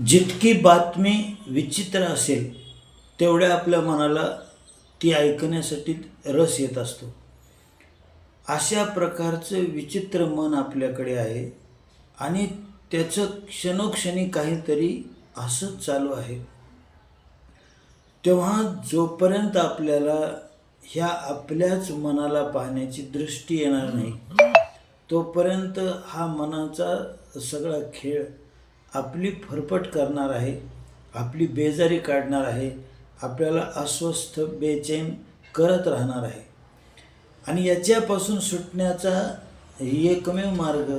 जितकी बातमी विचित्र असेल तेवढ्या आपल्या मनाला ती ऐकण्यासाठी रस येत असतो. अशा प्रकारचं विचित्र मन आपल्याकडे आहे आणि त्याचं क्षणोक्षणी काहीतरी असंच चालू आहे. तेव्हा जोपर्यंत आपल्याला ह्या आपल्याच मनाला पाहण्याची दृष्टी येणार नाही तोपर्यंत हा मनाचा सगळा खेळ आपली फरफट करणार आहे, आपली बेजारी काढणार आहे, आपल्याला अस्वस्थ बेचैन करत राहणार आहे. आणि याच्यापासून सुटण्याचा एकमेव मार्ग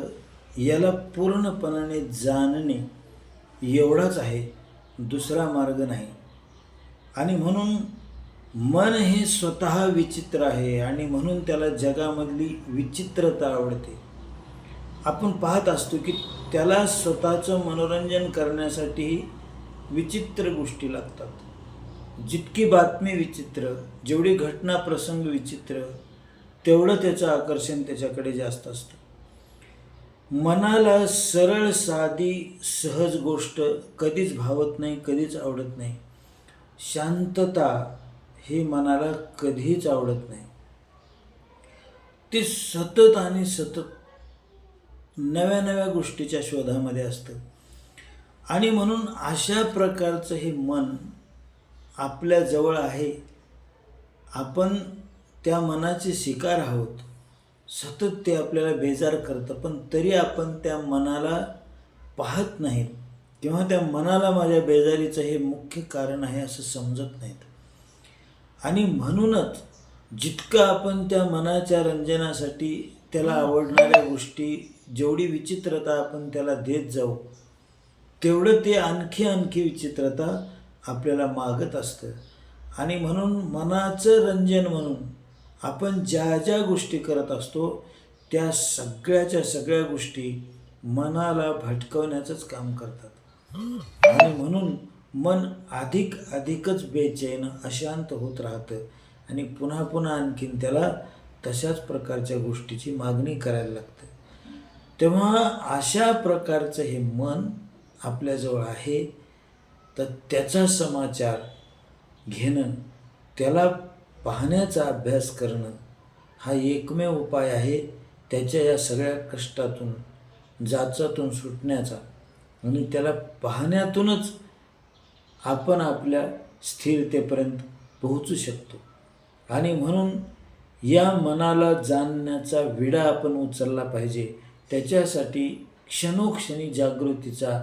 याला पूर्णपणाने जाणणे एवढाच आहे, दुसरा मार्ग नाही. आणि म्हणून मन हे स्वतः विचित्र आहे आणि म्हणून त्याला जगामधली विचित्रता आवडते. आपण पाहत असतो की त्याला स्वतःचं मनोरंजन करण्यासाठी विचित्र गोष्टी लागतात. जितकी बातमी विचित्र, जेवढी घटना प्रसंग विचित्र, तेवढं त्याचं आकर्षण त्याच्याकडे जास्त असतं. मनाला सरळ साधी सहज गोष्ट कधीच भावत नाही, कधीच आवडत नाही. शांतता हे मनाला कधीच आवडत नाही. ते सतत आणि सतत नव्या नव्या गोष्टीच्या शोधामध्ये असतं. आणि म्हणून अशा प्रकारचं हे मन आपल्या जवळ आहे. आपण त्या मनाचे शिकार आहोत. सतत ते आपल्याला बेजार करतं, पण तरी आपण त्या मनाला पाहत नाहीत किंवा त्या मनाला माझ्या बेजारीचं हे मुख्य कारण आहे असं समजत नाहीत. आणि म्हणूनच जितकं आपण त्या मनाच्या रंजनासाठी त्याला आवडणाऱ्या गोष्टी, जेवढी विचित्रता आपण त्याला देत जाऊ तेवढं ते आणखी आणखी विचित्रता आपल्याला मागत असतं. आणि म्हणून मनाचं रंजन म्हणून आपण ज्या ज्या गोष्टी करत असतो त्या सगळ्याच्या सगळ्या गोष्टी मनाला भटकवण्याचंच काम करतात. आणि म्हणून मन अधिकच बेचैन अशांत होत राहतं आणि पुन्हा पुन्हा आणखीन त्याला तशाच प्रकारच्या गोष्टीची मागणी करायला लागते. तेव्हा अशा प्रकारचं हे मन आपल्याजवळ आहे, तर त्याचा समाचार घेणं, त्याला पाहण्याचा अभ्यास करणं हा एकमेव उपाय आहे त्याच्या या सगळ्या कष्टातून, जाचातून सुटण्याचा. आणि त्याला पाहण्यातूनच आपण आपल्या स्थिरतेपर्यंत पोहोचू शकतो. आणि म्हणून या मनाला जाणण्याचा विडा आपण उचलला पाहिजे. त्याच्यासाठी क्षणोक्षणी जागृतीचा